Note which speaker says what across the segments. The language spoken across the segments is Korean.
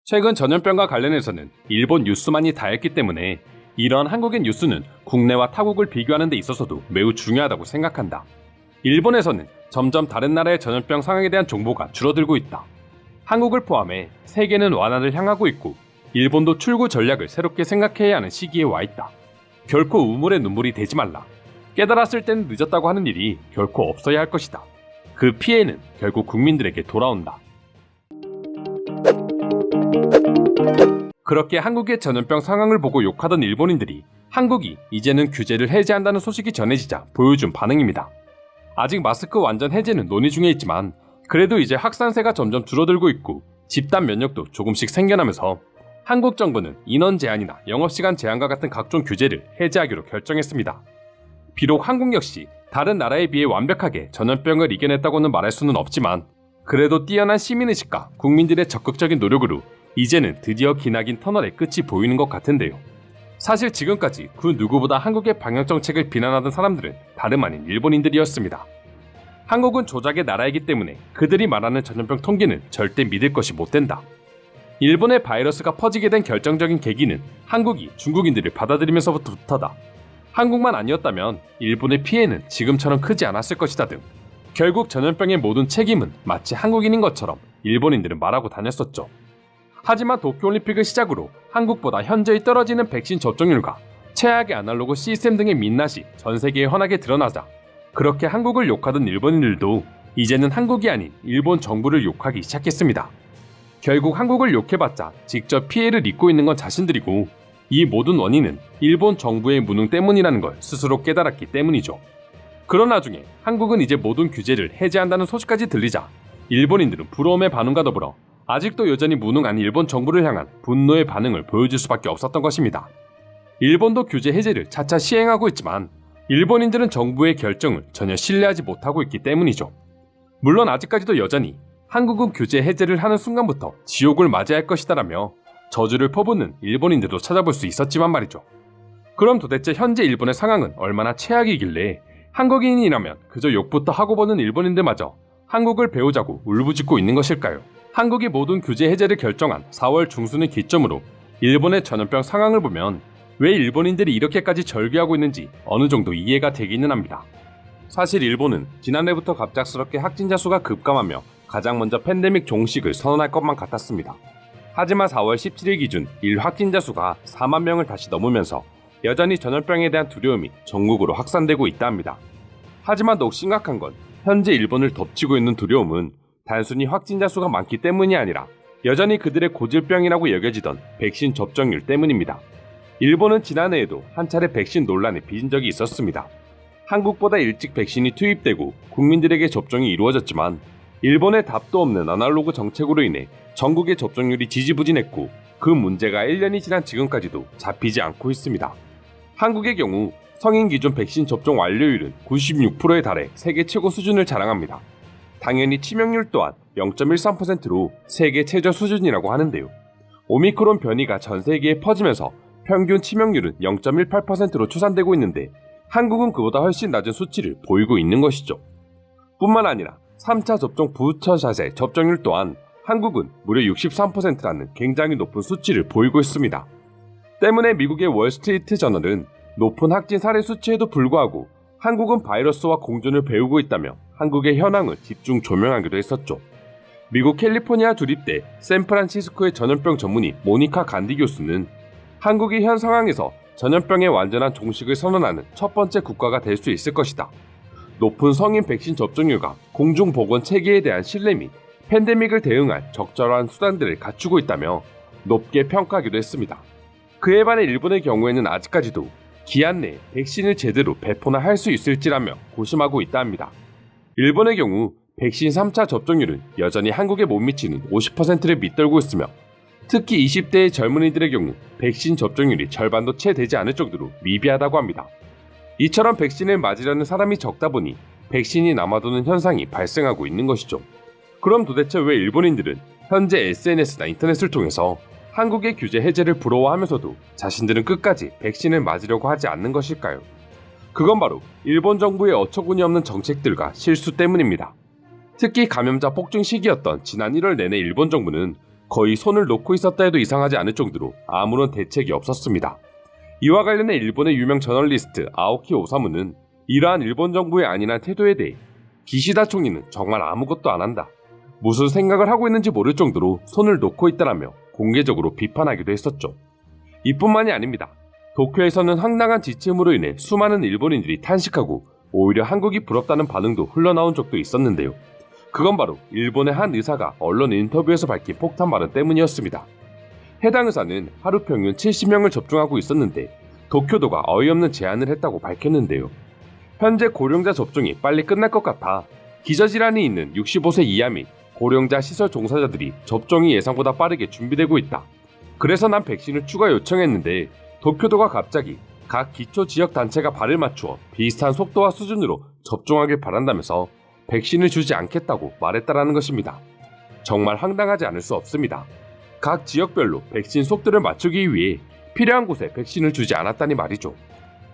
Speaker 1: 최근 전염병과 관련해서는 일본 뉴스만이 다였기 때문에 이러한 한국의 뉴스는 국내와 타국을 비교하는 데 있어서도 매우 중요하다고 생각한다. 일본에서는 점점 다른 나라의 전염병 상황에 대한 정보가 줄어들고 있다. 한국을 포함해 세계는 완화를 향하고 있고 일본도 출구 전략을 새롭게 생각해야 하는 시기에 와 있다. 결코 우물의 눈물이 되지 말라. 깨달았을 때는 늦었다고 하는 일이 결코 없어야 할 것이다. 그 피해는 결국 국민들에게 돌아온다. 그렇게 한국의 전염병 상황을 보고 욕하던 일본인들이 한국이 이제는 규제를 해제한다는 소식이 전해지자 보여준 반응입니다. 아직 마스크 완전 해제는 논의 중에 있지만 그래도 이제 확산세가 점점 줄어들고 있고 집단 면역도 조금씩 생겨나면서 한국 정부는 인원 제한이나 영업시간 제한과 같은 각종 규제를 해제하기로 결정했습니다. 비록 한국 역시 다른 나라에 비해 완벽하게 전염병을 이겨냈다고는 말할 수는 없지만 그래도 뛰어난 시민의식과 국민들의 적극적인 노력으로 이제는 드디어 기나긴 터널의 끝이 보이는 것 같은데요. 사실 지금까지 그 누구보다 한국의 방역정책을 비난하던 사람들은 다름 아닌 일본인들이었습니다. 한국은 조작의 나라이기 때문에 그들이 말하는 전염병 통계는 절대 믿을 것이 못 된다. 일본의 바이러스가 퍼지게 된 결정적인 계기는 한국이 중국인들을 받아들이면서부터다. 한국만 아니었다면 일본의 피해는 지금처럼 크지 않았을 것이다 등 결국 전염병의 모든 책임은 마치 한국인인 것처럼 일본인들은 말하고 다녔었죠. 하지만 도쿄올림픽을 시작으로 한국보다 현저히 떨어지는 백신 접종률과 최악의 아날로그 시스템 등의 민낯이 전 세계에 환하게 드러나자 그렇게 한국을 욕하던 일본인들도 이제는 한국이 아닌 일본 정부를 욕하기 시작했습니다. 결국 한국을 욕해봤자 직접 피해를 입고 있는 건 자신들이고 이 모든 원인은 일본 정부의 무능 때문이라는 걸 스스로 깨달았기 때문이죠. 그런 와중에 한국은 이제 모든 규제를 해제한다는 소식까지 들리자 일본인들은 부러움의 반응과 더불어 아직도 여전히 무능한 일본 정부를 향한 분노의 반응을 보여줄 수밖에 없었던 것입니다. 일본도 규제 해제를 차차 시행하고 있지만 일본인들은 정부의 결정을 전혀 신뢰하지 못하고 있기 때문이죠. 물론 아직까지도 여전히 한국은 규제 해제를 하는 순간부터 지옥을 맞이할 것이다라며 저주를 퍼붓는 일본인들도 찾아볼 수 있었지만 말이죠. 그럼 도대체 현재 일본의 상황은 얼마나 최악이길래 한국인이라면 그저 욕부터 하고 보는 일본인들마저 한국을 배우자고 울부짖고 있는 것일까요? 한국이 모든 규제 해제를 결정한 4월 중순을 기점으로 일본의 전염병 상황을 보면 왜 일본인들이 이렇게까지 절규하고 있는지 어느 정도 이해가 되기는 합니다. 사실 일본은 지난해부터 갑작스럽게 확진자 수가 급감하며 가장 먼저 팬데믹 종식을 선언할 것만 같았습니다. 하지만 4월 17일 기준 일 확진자 수가 4만 명을 다시 넘으면서 여전히 전염병에 대한 두려움이 전국으로 확산되고 있다 합니다. 하지만 더욱 심각한 건 현재 일본을 덮치고 있는 두려움은 단순히 확진자 수가 많기 때문이 아니라 여전히 그들의 고질병이라고 여겨지던 백신 접종률 때문입니다. 일본은 지난해에도 한 차례 백신 논란에 빚은 적이 있었습니다. 한국보다 일찍 백신이 투입되고 국민들에게 접종이 이루어졌지만 일본의 답도 없는 아날로그 정책으로 인해 전국의 접종률이 지지부진했고 그 문제가 1년이 지난 지금까지도 잡히지 않고 있습니다. 한국의 경우 성인 기준 백신 접종 완료율은 96%에 달해 세계 최고 수준을 자랑합니다. 당연히 치명률 또한 0.13%로 세계 최저 수준이라고 하는데요. 오미크론 변이가 전 세계에 퍼지면서 평균 치명률은 0.18%로 추산되고 있는데 한국은 그보다 훨씬 낮은 수치를 보이고 있는 것이죠. 뿐만 아니라 3차 접종 부스터샷의 접종률 또한 한국은 무려 63%라는 굉장히 높은 수치를 보이고 있습니다. 때문에 미국의 월스트리트 저널은 높은 확진 사례 수치에도 불구하고 한국은 바이러스와 공존을 배우고 있다며 한국의 현황을 집중 조명하기도 했었죠. 미국 캘리포니아 주립대 샌프란시스코의 전염병 전문의 모니카 간디 교수는 한국이 현 상황에서 전염병의 완전한 종식을 선언하는 첫 번째 국가가 될 수 있을 것이다. 높은 성인 백신 접종률과 공중보건 체계에 대한 신뢰 및 팬데믹을 대응할 적절한 수단들을 갖추고 있다며 높게 평가하기도 했습니다. 그에 반해 일본의 경우에는 아직까지도 기한 내에 백신을 제대로 배포나 할 수 있을지라며 고심하고 있다 합니다. 일본의 경우 백신 3차 접종률은 여전히 한국에 못 미치는 50%를 밑돌고 있으며 특히 20대의 젊은이들의 경우 백신 접종률이 절반도 채 되지 않을 정도로 미비하다고 합니다. 이처럼 백신을 맞으려는 사람이 적다 보니 백신이 남아도는 현상이 발생하고 있는 것이죠. 그럼 도대체 왜 일본인들은 현재 SNS나 인터넷을 통해서 한국의 규제 해제를 부러워하면서도 자신들은 끝까지 백신을 맞으려고 하지 않는 것일까요? 그건 바로 일본 정부의 어처구니 없는 정책들과 실수 때문입니다. 특히 감염자 폭증 시기였던 지난 1월 내내 일본 정부는 거의 손을 놓고 있었다 해도 이상하지 않을 정도로 아무런 대책이 없었습니다. 이와 관련해 일본의 유명 저널리스트 아오키 오사무는 이러한 일본 정부의 안일한 태도에 대해 기시다 총리는 정말 아무것도 안 한다, 무슨 생각을 하고 있는지 모를 정도로 손을 놓고 있다라며 공개적으로 비판하기도 했었죠. 이뿐만이 아닙니다. 도쿄에서는 황당한 지침으로 인해 수많은 일본인들이 탄식하고 오히려 한국이 부럽다는 반응도 흘러나온 적도 있었는데요. 그건 바로 일본의 한 의사가 언론 인터뷰에서 밝힌 폭탄 발언 때문이었습니다. 해당 의사는 하루 평균 70명을 접종하고 있었는데 도쿄도가 어이없는 제안을 했다고 밝혔는데요. 현재 고령자 접종이 빨리 끝날 것 같아 기저질환이 있는 65세 이하 및 고령자 시설 종사자들이 접종이 예상보다 빠르게 준비되고 있다. 그래서 난 백신을 추가 요청했는데 도쿄도가 갑자기 각 기초 지역 단체가 발을 맞추어 비슷한 속도와 수준으로 접종하길 바란다면서 백신을 주지 않겠다고 말했다라는 것입니다. 정말 황당하지 않을 수 없습니다. 각 지역별로 백신 속도를 맞추기 위해 필요한 곳에 백신을 주지 않았다니 말이죠.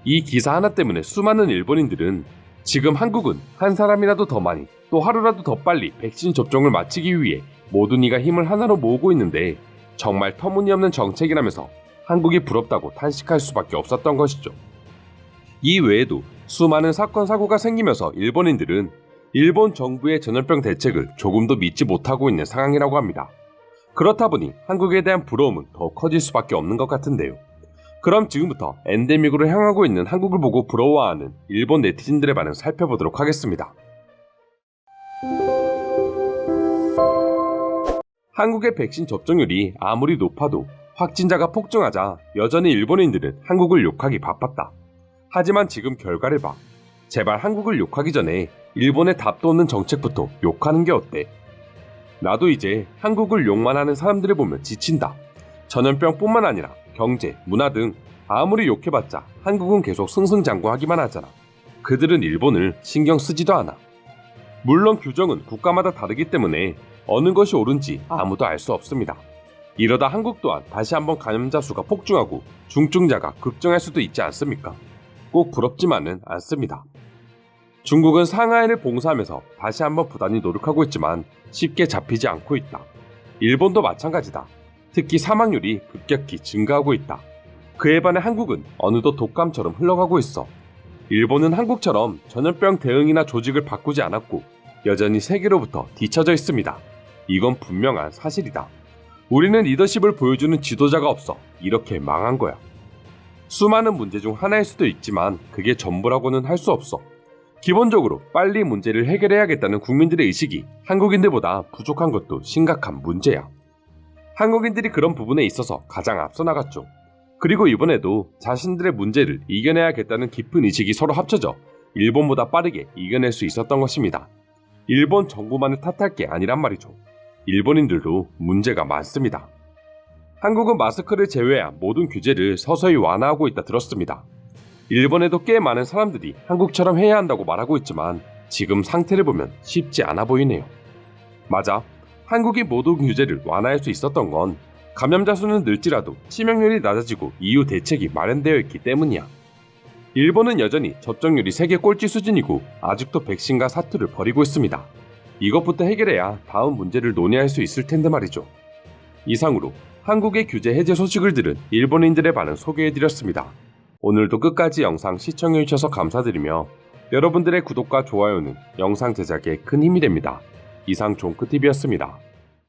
Speaker 1: 이 기사 하나 때문에 수많은 일본인들은 지금 한국은 한 사람이라도 더 많이 또 하루라도 더 빨리 백신 접종을 마치기 위해 모든 이가 힘을 하나로 모으고 있는데 정말 터무니없는 정책이라면서 한국이 부럽다고 탄식할 수밖에 없었던 것이죠. 이 외에도 수많은 사건 사고가 생기면서 일본인들은 일본 정부의 전염병 대책을 조금도 믿지 못하고 있는 상황이라고 합니다. 그렇다 보니 한국에 대한 부러움은 더 커질 수밖에 없는 것 같은데요. 그럼 지금부터 엔데믹으로 향하고 있는 한국을 보고 부러워하는 일본 네티즌들의 반응 살펴보도록 하겠습니다. 한국의 백신 접종률이 아무리 높아도 확진자가 폭증하자 여전히 일본인들은 한국을 욕하기 바빴다. 하지만 지금 결과를 봐. 제발 한국을 욕하기 전에 일본의 답도 없는 정책부터 욕하는 게 어때? 나도 이제 한국을 욕만 하는 사람들을 보면 지친다. 전염병뿐만 아니라 경제, 문화 등 아무리 욕해봤자 한국은 계속 승승장구하기만 하잖아. 그들은 일본을 신경 쓰지도 않아. 물론 규정은 국가마다 다르기 때문에 어느 것이 옳은지 아무도 알 수 없습니다. 이러다 한국 또한 다시 한번 감염자 수가 폭증하고 중증자가 급증할 수도 있지 않습니까? 꼭 부럽지만은 않습니다. 중국은 상하이를 봉사하면서 다시 한번 부단히 노력하고 있지만 쉽게 잡히지 않고 있다. 일본도 마찬가지다. 특히 사망률이 급격히 증가하고 있다. 그에 반해 한국은 어느덧 독감처럼 흘러가고 있어. 일본은 한국처럼 전염병 대응이나 조직을 바꾸지 않았고 여전히 세계로부터 뒤처져 있습니다. 이건 분명한 사실이다. 우리는 리더십을 보여주는 지도자가 없어 이렇게 망한 거야. 수많은 문제 중 하나일 수도 있지만 그게 전부라고는 할 수 없어. 기본적으로 빨리 문제를 해결해야겠다는 국민들의 의식이 한국인들보다 부족한 것도 심각한 문제야. 한국인들이 그런 부분에 있어서 가장 앞서 나갔죠. 그리고 이번에도 자신들의 문제를 이겨내야겠다는 깊은 의식이 서로 합쳐져 일본보다 빠르게 이겨낼 수 있었던 것입니다. 일본 정부만을 탓할 게 아니란 말이죠. 일본인들도 문제가 많습니다. 한국은 마스크를 제외한 모든 규제를 서서히 완화하고 있다 들었습니다. 일본에도 꽤 많은 사람들이 한국처럼 해야 한다고 말하고 있지만 지금 상태를 보면 쉽지 않아 보이네요. 맞아. 한국이 모든 규제를 완화할 수 있었던 건 감염자 수는 늘지라도 치명률이 낮아지고 이후 대책이 마련되어 있기 때문이야. 일본은 여전히 접종률이 세계 꼴찌 수준이고 아직도 백신과 사투를 벌이고 있습니다. 이것부터 해결해야 다음 문제를 논의할 수 있을 텐데 말이죠. 이상으로 한국의 규제 해제 소식을 들은 일본인들의 반응 소개해드렸습니다. 오늘도 끝까지 영상 시청해주셔서 감사드리며 여러분들의 구독과 좋아요는 영상 제작에 큰 힘이 됩니다. 이상 종크TV였습니다.